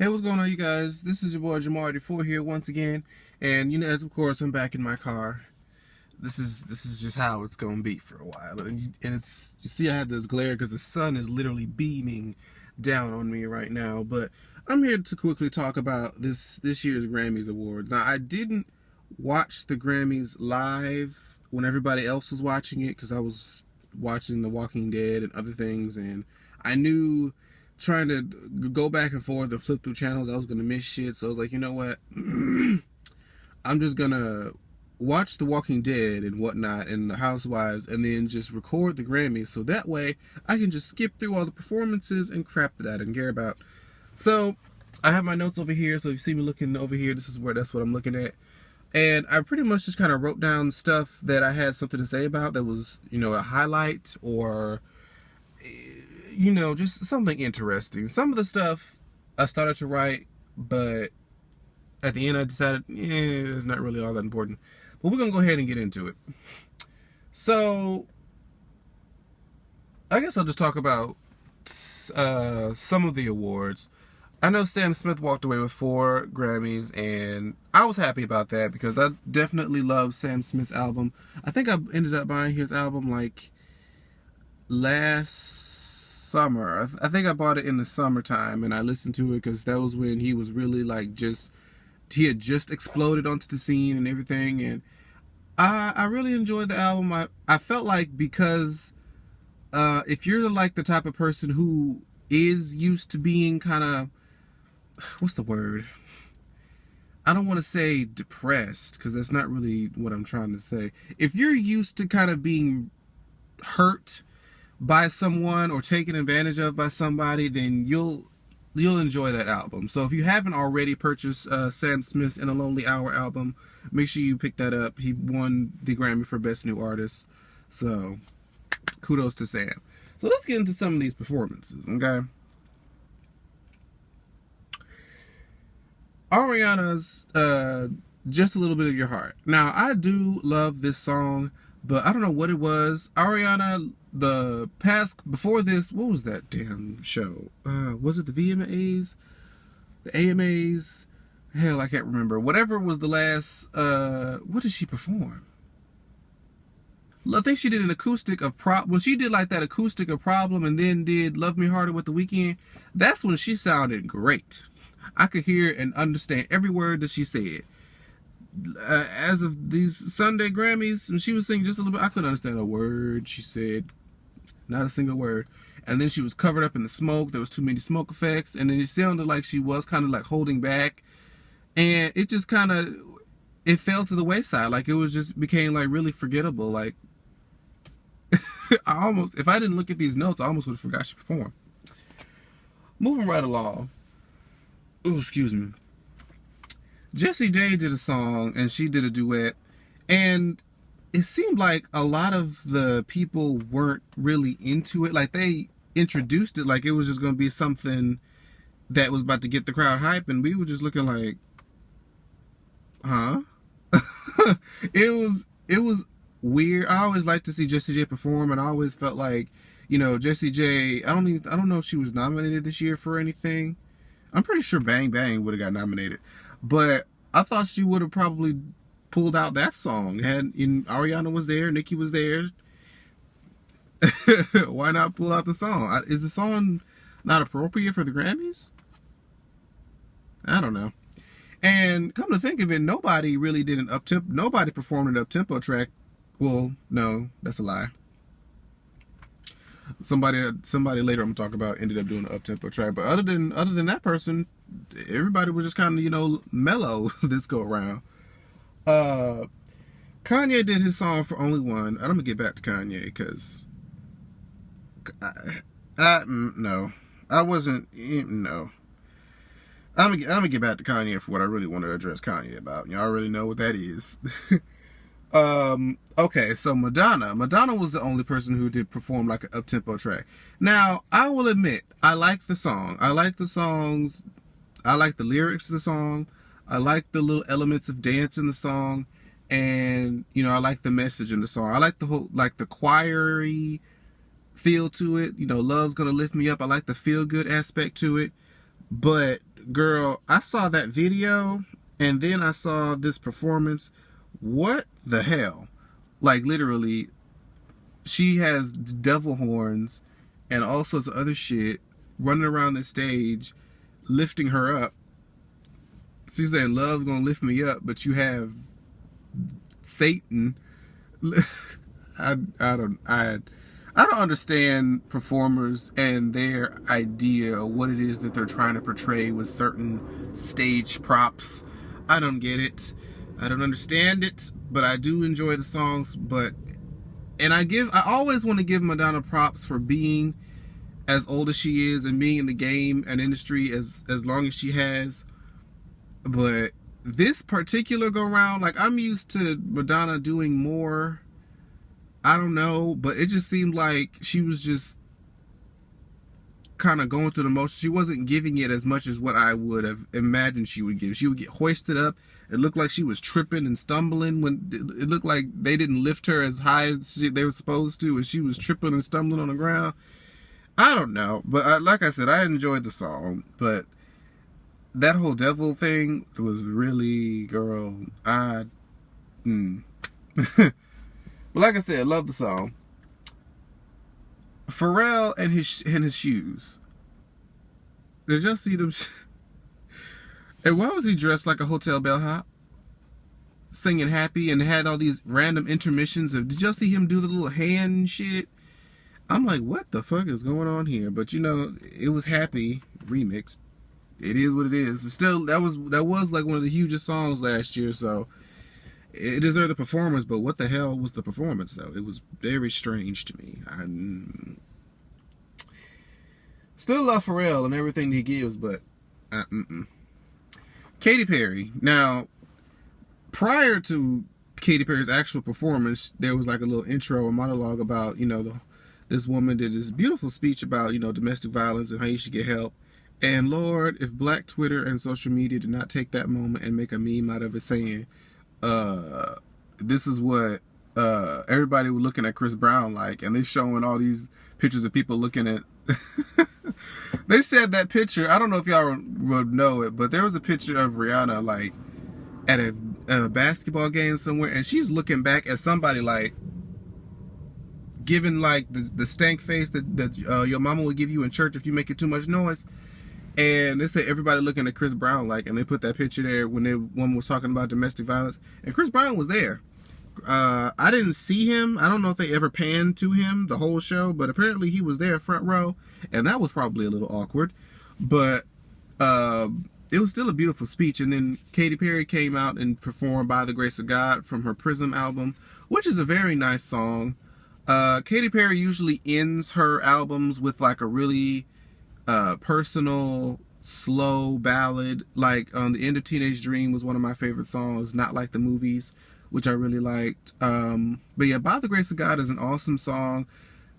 Hey, what's going on, you guys? This is your boy Jamar84 here once again, and as of course I'm back in my car. This is just how it's gonna be for a while, and it's you see I have this glare because the sun is literally beaming down on me right now. But I'm here to quickly talk about this year's Grammys awards. Now I didn't watch the Grammys live when everybody else was watching it because I was watching The Walking Dead and other things, and I knew trying to go back and forth and flip through channels I was gonna miss shit. So I was like, you know what? I'm just gonna watch The Walking Dead and whatnot and The Housewives and then just record the Grammys so that way I can just skip through all the performances and crap that I didn't care about. So I have my notes over here, so if you see me looking over here, that's what I'm looking at. And I pretty much just kind of wrote down stuff that I had something to say about that was, a highlight or just something interesting. Some of the stuff I started to write, but at the end I decided, it's not really all that important. But we're going to go ahead and get into it. So, I guess I'll just talk about some of the awards. I know Sam Smith walked away with 4 Grammys, and I was happy about that because I definitely love Sam Smith's album. I think I ended up buying his album like last summer. I think I bought it in the summertime and I listened to it because that was when he was really he had just exploded onto the scene and everything, and I really enjoyed the album. I felt like because if you're like the type of person who is used to being kind of, what's the word? I don't want to say depressed because that's not really what I'm trying to say. If you're used to kind of being hurt by someone or taken advantage of by somebody, then you'll enjoy that album. So if you haven't already purchased Sam Smith's In a Lonely Hour album, make sure you pick that up. He won the Grammy for Best New Artist, so kudos to Sam. So let's get into some of these performances, okay? Ariana's Just a Little Bit of Your Heart. Now, I do love this song, but I don't know what it was. Ariana, before this, what was that damn show? Was it the VMAs? The AMAs? Hell, I can't remember. Whatever was the last, what did she perform? I think she did an acoustic of when she did like that acoustic of Problem and then did Love Me Harder with The Weeknd. That's when she sounded great. I could hear and understand every word that she said. As of these Sunday Grammys, when she was singing just a little bit, I couldn't understand a word she said. Not a single word. And then she was covered up in the smoke. There was too many smoke effects. And then it sounded like she was kind of like holding back. And it just kind of, it fell to the wayside. Like it was just became like really forgettable. Like if I didn't look at these notes, I almost would have forgot she performed. Moving right along. Oh, excuse me. Jessie J did a song and she did a duet, and it seemed like a lot of the people weren't really into it. Like they introduced it like it was just going to be something that was about to get the crowd hype, and we were just looking like, huh? It was weird. I always like to see Jessie J perform, and I always felt like, Jessie J, I don't know if she was nominated this year for anything. I'm pretty sure Bang Bang would have got nominated. But I thought she would have probably pulled out that song. Ariana was there, Nicki was there. Why not pull out the song? Is the song not appropriate for the Grammys? I don't know. And come to think of it, nobody really did an up-tempo. Nobody performed an up-tempo track. Well, no, that's a lie. Somebody later I'm gonna talk about ended up doing an up-tempo track, but other than that person, everybody was just kind of mellow this go around. Kanye did his song For Only One. I'm gonna get back to Kanye because no, I wasn't no. I'm gonna get back to Kanye for what I really want to address Kanye about. Y'all already know what that is. Okay, so Madonna was the only person who did perform like an up-tempo track. Now, I will admit, I like the song. I like the songs. I like the lyrics of the song. I like the little elements of dance in the song. And, I like the message in the song. I like the whole, like the choir-y feel to it. Love's Gonna Lift Me Up. I like the feel-good aspect to it. But girl, I saw that video and then I saw this performance. What the hell? Like, literally, she has devil horns and all sorts of other shit running around the stage, lifting her up. She's saying, "Love gonna lift me up," but you have Satan. I don't understand performers and their idea of what it is that they're trying to portray with certain stage props. I don't get it. I don't understand it, but I do enjoy the songs. I always want to give Madonna props for being as old as she is and being in the game and industry as long as she has. But this particular go round, like, I'm used to Madonna doing more. I don't know, but it just seemed like she was just kind of going through the motions. She wasn't giving it as much as what I would have imagined she would give. She would get hoisted up. It looked like she was tripping and stumbling. When it looked like they didn't lift her as high as they were supposed to, and she was tripping and stumbling on the ground. I don't know, but like I said, I enjoyed the song, but that whole devil thing was really, girl, But like I said, I love the song. Pharrell and his shoes. Did y'all see them? And why was he dressed like a hotel bellhop? Singing Happy and had all these random intermissions of, did y'all see him do the little hand shit? I'm like, what the fuck is going on here? But you know, it was Happy remixed. It is what it is. Still, that was like one of the hugest songs last year, so it deserved the performance, but what the hell was the performance, though? It was very strange to me. I still love Pharrell and everything he gives, but Katy Perry. Now, prior to Katy Perry's actual performance, there was like a little intro, a monologue about, you know, this woman did this beautiful speech about, you know, domestic violence and how you should get help. And Lord, if Black Twitter and social media did not take that moment and make a meme out of it saying, this is what everybody was looking at Chris Brown like, and they're showing all these pictures of people looking at they said that picture, I don't know if y'all would know it, but there was a picture of Rihanna like at a basketball game somewhere, and she's looking back at somebody like giving like the stank face that your mama would give you in church if you make it too much noise. And they said everybody looking at Chris Brown like, and they put that picture there when one was talking about domestic violence, and Chris Brown was there. I didn't see him. I don't know if they ever panned to him the whole show, but apparently he was there front row, and that was probably a little awkward. But it was still a beautiful speech. And then Katy Perry came out and performed "By the Grace of God" from her Prism album, which is a very nice song. Katy Perry usually ends her albums with like a really personal, slow ballad. Like on the end of Teenage Dream was one of my favorite songs, Not Like the Movies, which I really liked. But yeah, By the Grace of God is an awesome song.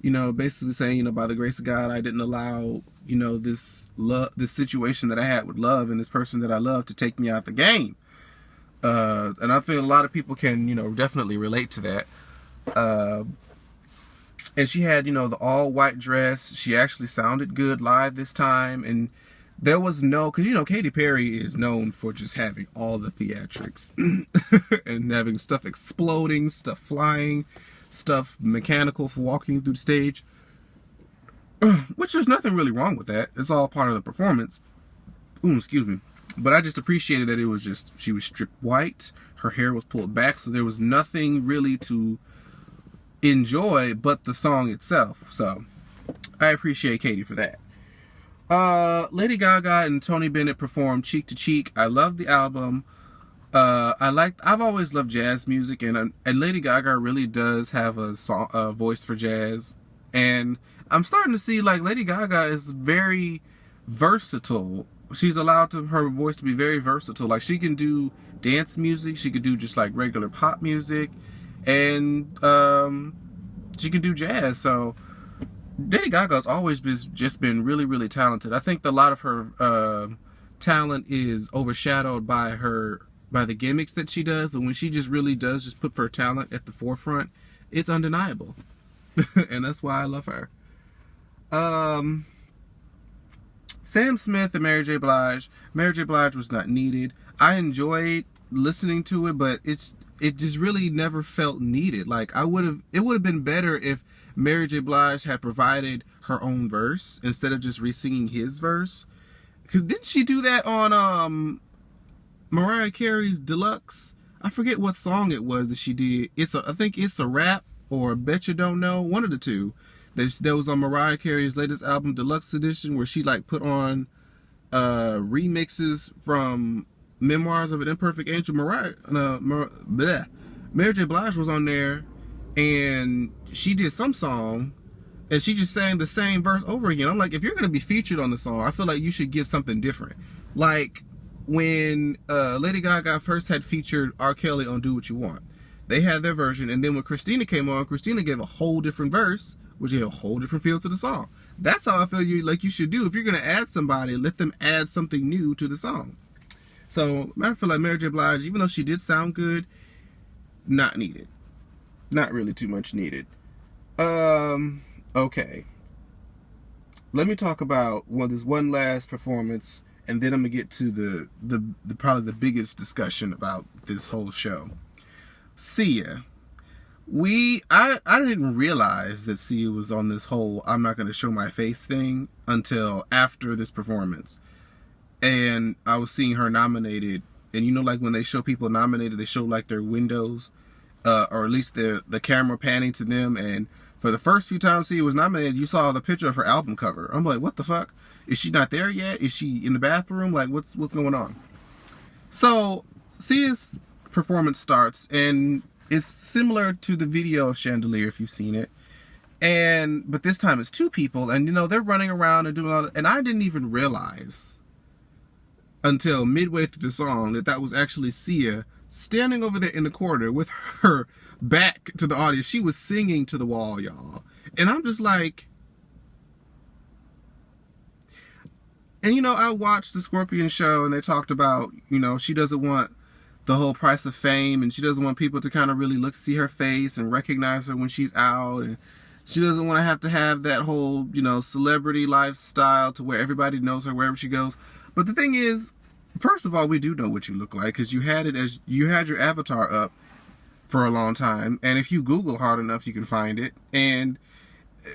You know, basically saying, you know, by the grace of God, I didn't allow, you know, this situation that I had with love and this person that I love to take me out the game. And I feel a lot of people can, you know, definitely relate to that. And she had, you know, the all-white dress. She actually sounded good live this time. And there was no... Because, you know, Katy Perry is known for just having all the theatrics. And having stuff exploding, stuff flying, stuff mechanical for walking through the stage. Which there's nothing really wrong with that. It's all part of the performance. Ooh, excuse me. But I just appreciated that it was just... She was stripped white. Her hair was pulled back. So there was nothing really to enjoy but the song itself. So I appreciate Katy for that. Lady Gaga and Tony Bennett performed Cheek to Cheek. I love the album. I've always loved jazz music, and Lady Gaga really does have a voice for jazz. And I'm starting to see like Lady Gaga is very versatile. She's allowed her voice to be very versatile. Like she can do dance music, she could do just like regular pop music, and she can do jazz. So Lady Gaga's always been really, really talented. I think a lot of her talent is overshadowed by the gimmicks that she does, but when she just really does just put her talent at the forefront, it's undeniable. And that's why I love her. Sam Smith and Mary J. Blige. Mary J. Blige was not needed. I enjoyed listening to it, but it just really never felt needed. Like it would have been better if Mary J. Blige had provided her own verse instead of just re-singing his verse. Because didn't she do that on Mariah Carey's Deluxe? I forget what song it was that she did. I think It's a Rap or Bet You Don't Know, one of the two. That was on Mariah Carey's latest album, Deluxe Edition, where she like put on remixes from Memoirs of an Imperfect Angel. Mary J. Blige was on there, and she did some song, and she just sang the same verse over again. I'm like, if you're gonna be featured on the song, I feel like you should give something different. Like when Lady Gaga first had featured R. Kelly on Do What You Want, they had their version, and then when Christina came on, Christina gave a whole different verse, which gave a whole different feel to the song. That's how I feel you should do. If you're gonna add somebody, let them add something new to the song. So I feel like Mary J. Blige, even though she did sound good, not needed. Not really too much needed. Okay. Let me talk about this one last performance, and then I'm gonna get to the probably the biggest discussion about this whole show. Sia. I didn't realize that Sia was on this whole I'm not gonna show my face thing until after this performance. And I was seeing her nominated, and you know, like when they show people nominated, they show like their windows, or at least the camera panning to them. And for the first few times Sia was nominated, you saw the picture of her album cover. I'm like, what the fuck? Is she not there yet? Is she in the bathroom? Like, what's going on? So Sia's performance starts, and it's similar to the video of Chandelier, if you've seen it. But this time it's two people, and you know, they're running around and doing all that, and I didn't even realize until midway through the song that was actually Sia standing over there in the corner with her back to the audience. She was singing to the wall, y'all. And I'm just like, and you know, I watched the Scorpion show, and they talked about, you know, she doesn't want the whole price of fame, and she doesn't want people to kind of really see her face and recognize her when she's out, and she doesn't want to have that whole, you know, celebrity lifestyle to where everybody knows her wherever she goes. But the thing is, first of all, we do know what you look like, because you had your avatar up for a long time, and if you Google hard enough, you can find it. And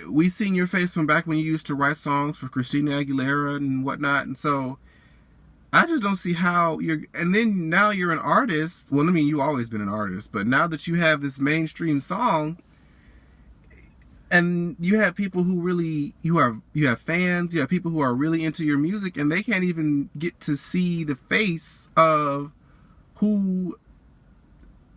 we seen your face from back when you used to write songs for Christina Aguilera and whatnot. And so I just don't see how and then now you're an artist. Well, I mean, you've always been an artist, but now that you have this mainstream song, and you have people who really, you have fans, you have people who are really into your music, and they can't even get to see the face of who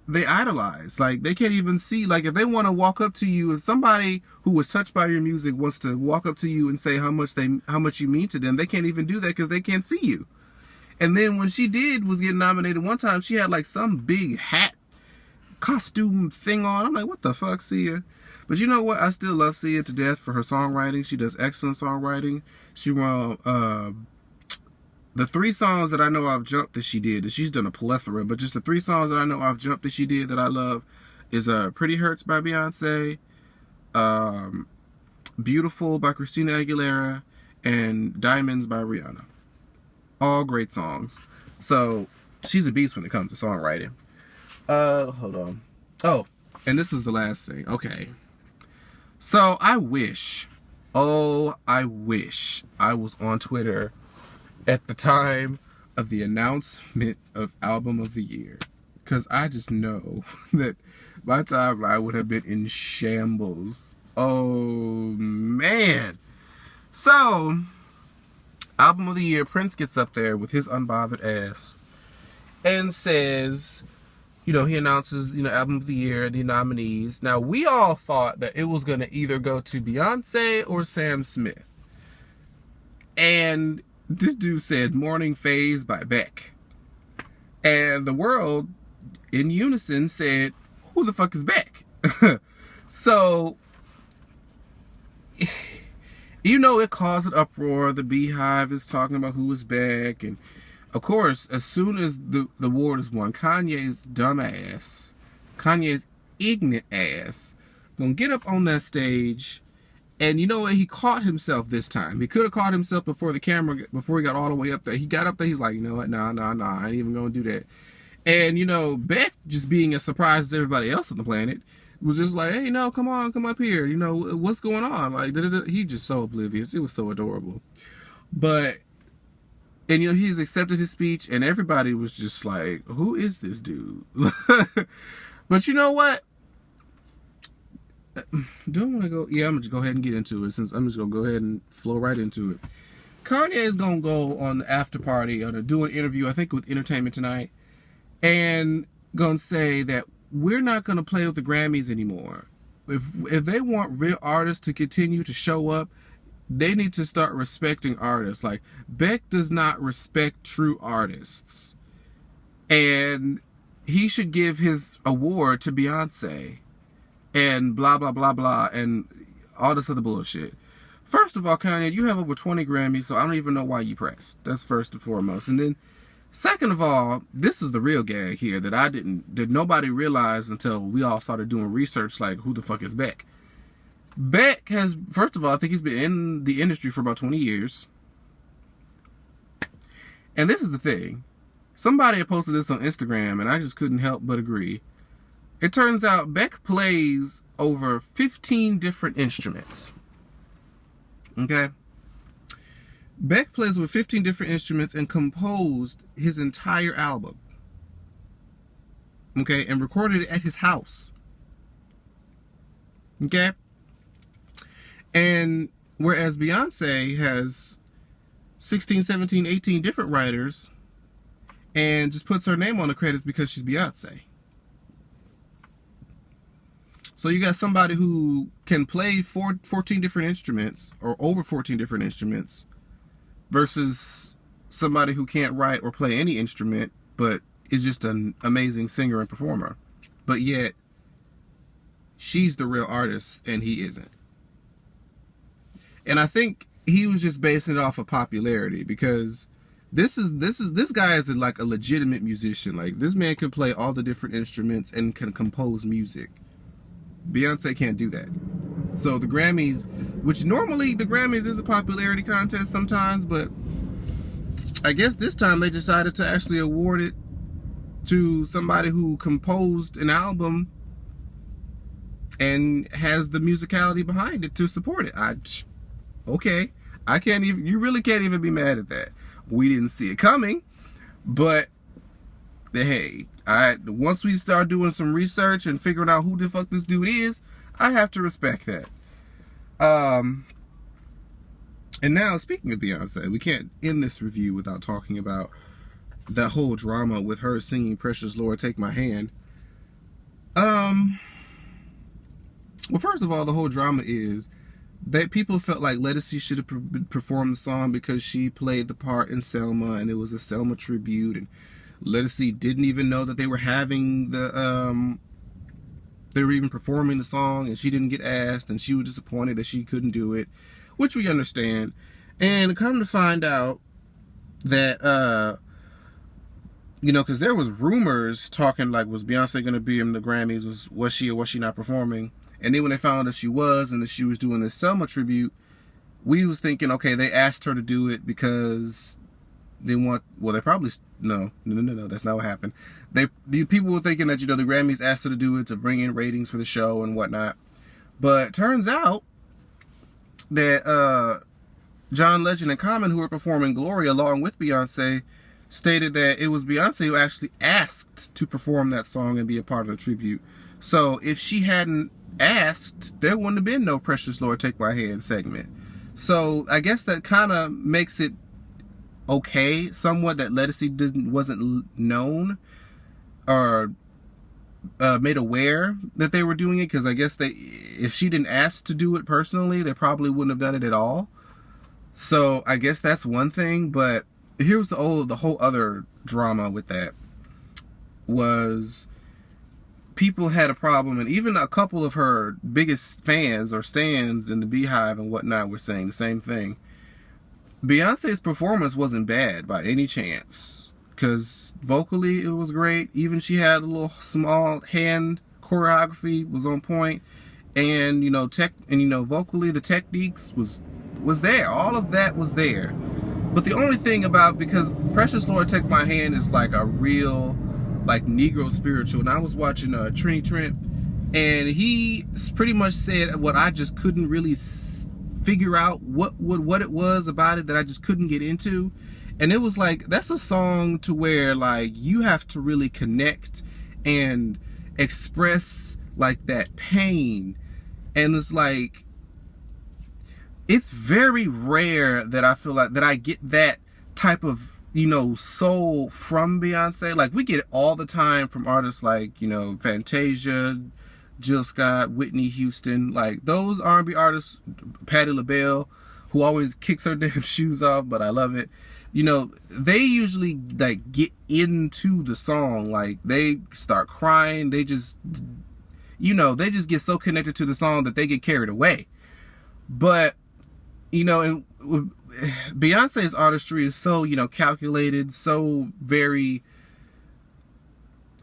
they idolize. Like, they can't even see, like, if they want to walk up to you, if somebody who was touched by your music wants to walk up to you and say how much you mean to them, they can't even do that because they can't see you. And then when she was getting nominated one time, she had like some big hat costume thing on. I'm like, what the fuck, Sia? But you know what? I still love Sia to death for her songwriting. She does excellent songwriting. She wrote the 3 songs that I know I've jumped that she did. She's done a plethora, but just the 3 songs that I know I've jumped that she did that I love is Pretty Hurts by Beyonce, Beautiful by Christina Aguilera, and Diamonds by Rihanna. All great songs. So she's a beast when it comes to songwriting. Hold on. Oh, and this is the last thing. Okay. So I wish I was on Twitter at the time of the announcement of Album of the Year. Because I just know that my timeline would have been in shambles. Oh, man. So, Album of the Year, Prince gets up there with his unbothered ass and says, you know, he announces, you know, Album of the Year, the nominees. Now, we all thought that it was going to either go to Beyonce or Sam Smith. And this dude said Morning Phase by Beck. And the world, in unison, said, who the fuck is Beck? So, you know, it caused an uproar. The Beehive is talking about who is Beck. And, of course, as soon as the award is won, Kanye's dumbass, Kanye's ignorant ass, gonna get up on that stage And you know what? He caught himself this time. He could have caught himself before the camera, before he got all the way up there. He got up there. He's like, you know what? Nah. I ain't even going to do that. And, you know, Beck, just being as surprised as everybody else on the planet, was just like, hey, no, come on, come up here. You know, what's going on? Like, he just so oblivious. It was so adorable. But, and, you know, he's accepted his speech, and everybody was just like, who is this dude? But you know what? Do I want to go? Yeah, I'm going to go ahead and get into it, since I'm just going to go ahead and flow right into it. Kanye is going to go on the after party, or to do an interview, I think, with Entertainment Tonight, and going to say that we're not going to play with the Grammys anymore. If they want real artists to continue to show up, they need to start respecting artists. Like, Beck does not respect true artists. And he should give his award to Beyonce. And blah, blah, blah, blah. And all this other bullshit. First of all, Kanye, you have over 20 Grammys, so I don't even know why you pressed. That's first and foremost. And then, second of all, this is the real gag here that nobody realized until we all started doing research, like, who the fuck is Beck? Beck has, first of all, I think he's been in the industry for about 20 years. And this is the thing. Somebody had posted this on Instagram, and I just couldn't help but agree. It turns out Beck plays over 15 different instruments. Okay? Beck plays with 15 different instruments and composed his entire album. Okay? And recorded it at his house. Okay? And whereas Beyonce has 16, 17, 18 different writers and just puts her name on the credits because she's Beyonce. So you got somebody who can play 14 different instruments, or over 14 different instruments, versus somebody who can't write or play any instrument, but is just an amazing singer and performer. But yet, she's the real artist and he isn't. And I think he was just basing it off of popularity, because this guy is like a legitimate musician. Like, this man can play all the different instruments and can compose music. Beyonce can't do that. So the Grammys, which normally the Grammys is a popularity contest sometimes, but I guess this time they decided to actually award it to somebody who composed an album and has the musicality behind it to support it. Okay, you really can't even be mad at that. We didn't see it coming, but hey, once we start doing some research and figuring out who the fuck this dude is, I have to respect that. And now, speaking of Beyonce, we can't end this review without talking about that whole drama with her singing Precious Lord, Take My Hand. Well, first of all, the whole drama is that people felt like Ledisi should have performed the song because she played the part in Selma, and it was a Selma tribute, and Ledisi didn't even know that they were having they were even performing the song, and she didn't get asked, and she was disappointed that she couldn't do it, which we understand. And come to find out that, you know, because there was rumors talking like, was Beyonce going to be in the Grammys? Was she or was she not performing? And then when they found out that she was, and that she was doing this Selma tribute, we was thinking, okay, they asked her to do it because they want, well, they probably, no, that's not what happened. The people were thinking that, you know, the Grammys asked her to do it to bring in ratings for the show and whatnot. But turns out that John Legend and Common, who were performing Glory along with Beyonce, stated that it was Beyonce who actually asked to perform that song and be a part of the tribute. So if she hadn't asked, there wouldn't have been no Precious Lord, Take My Hand segment. So I guess that kind of makes it okay somewhat that Ledisi wasn't known or made aware that they were doing it, because I guess if she didn't ask to do it personally, they probably wouldn't have done it at all. So I guess that's one thing. But here's the whole other drama with that was people had a problem, and even a couple of her biggest fans or stans in the Beehive and whatnot were saying the same thing. Beyonce's performance wasn't bad by any chance, because vocally it was great. Even she had a little small hand choreography was on point, and vocally the techniques was there. All of that was there. But the only thing because Precious Lord Take My Hand is like a real like Negro spiritual, and I was watching Trini Trent, and he pretty much said what I just couldn't really figure out what it was about it that I just couldn't get into. And it was like, that's a song to where like you have to really connect and express like that pain. And it's like, it's very rare that I feel like that I get that type of, soul from Beyonce. Like we get it all the time from artists like, Fantasia, Jill Scott, Whitney Houston, like those R&B artists, Patti LaBelle, who always kicks her damn shoes off, but I love it. They usually like get into the song, like they start crying, they just get so connected to the song that they get carried away. But and Beyonce's artistry is so calculated, so very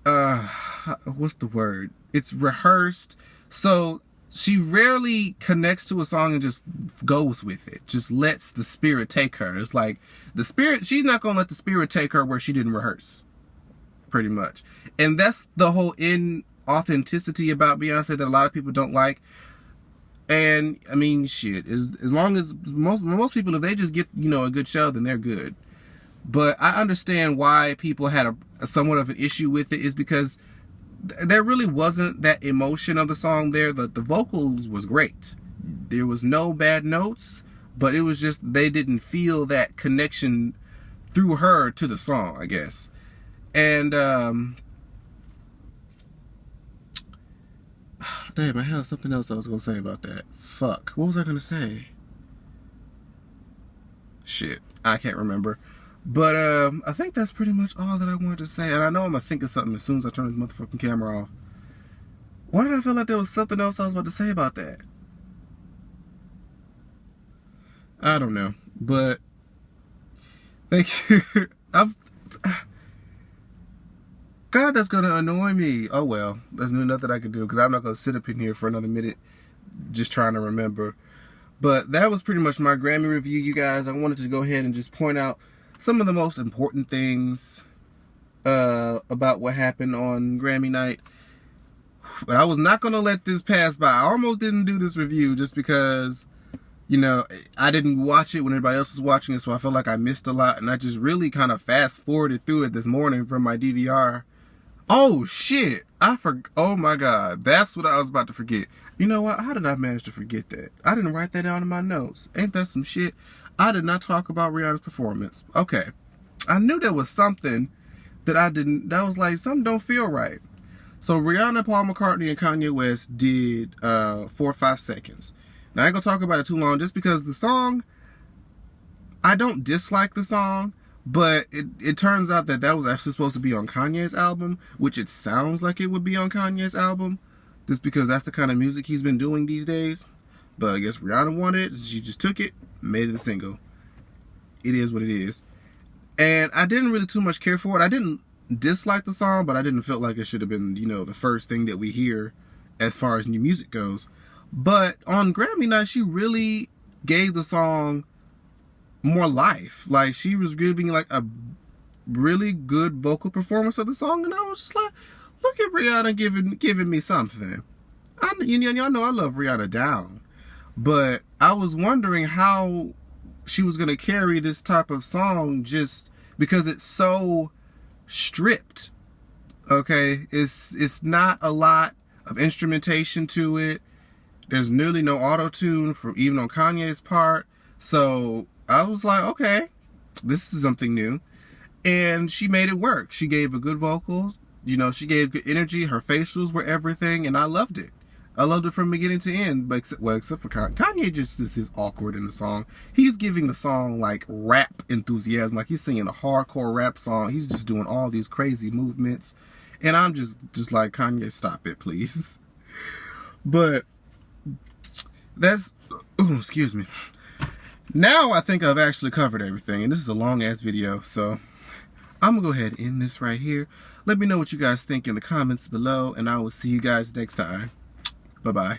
what's the word? It's rehearsed. So she rarely connects to a song and just goes with it. Just lets the spirit take her. It's like the spirit, she's not going to let the spirit take her where she didn't rehearse. Pretty much. And that's the whole inauthenticity about Beyonce that a lot of people don't like. And I mean, shit, as long as most people, if they just get, a good show, then they're good. But I understand why people had a somewhat of an issue with it, is because there really wasn't that emotion of the song there. The vocals was great. There was no bad notes, but it was just they didn't feel that connection through her to the song, I guess. And damn, I have something else I was gonna say about that. Fuck, what was I gonna say? Shit, I can't remember. But I think that's pretty much all that I wanted to say. And I know I'm gonna think of something as soon as I turn this motherfucking camera off. Why did I feel like there was something else I was about to say about that? I don't know. But thank you. God, that's gonna annoy me. Oh well, there's nothing I can do, because I'm not gonna sit up in here for another minute just trying to remember. But that was pretty much my Grammy review, you guys. I wanted to go ahead and just point out some of the most important things about what happened on Grammy night. But I was not going to let this pass by. I almost didn't do this review just because, I didn't watch it when everybody else was watching it, so I felt like I missed a lot. And I just really kind of fast-forwarded through it this morning from my DVR. Oh, shit. Oh, my God. That's what I was about to forget. You know what? How did I manage to forget that? I didn't write that down in my notes. Ain't that some shit? I did not talk about Rihanna's performance. Okay. I knew there was something that was like, something don't feel right. So Rihanna, Paul McCartney, and Kanye West did 4 or 5 seconds. Now I ain't gonna talk about it too long, just because the song, I don't dislike the song, but it turns out that was actually supposed to be on Kanye's album, which it sounds like it would be on Kanye's album, just because that's the kind of music he's been doing these days. But I guess Rihanna wanted it. She just took it, made it a single. It is what it is. And I didn't really too much care for it. I didn't dislike the song, but I didn't feel like it should have been, the first thing that we hear as far as new music goes. But on Grammy night, she really gave the song more life. Like, she was giving like a really good vocal performance of the song, and I was just like, look at Rihanna giving me something. Y'all know I love Rihanna down. But I was wondering how she was going to carry this type of song, just because it's so stripped. Okay? It's not a lot of instrumentation to it. There's nearly no auto-tune even on Kanye's part. So I was like, okay, this is something new. And she made it work. She gave a good vocal. She gave good energy. Her facials were everything, and I loved it. I loved it from beginning to end, but except for Kanye. Kanye just is awkward in the song. He's giving the song like rap enthusiasm, like he's singing a hardcore rap song. He's just doing all these crazy movements, and I'm just like, Kanye, stop it, please. But that's, excuse me. Now I think I've actually covered everything, and this is a long ass video, so I'm gonna go ahead and end this right here. Let me know what you guys think in the comments below, and I will see you guys next time. Bye-bye.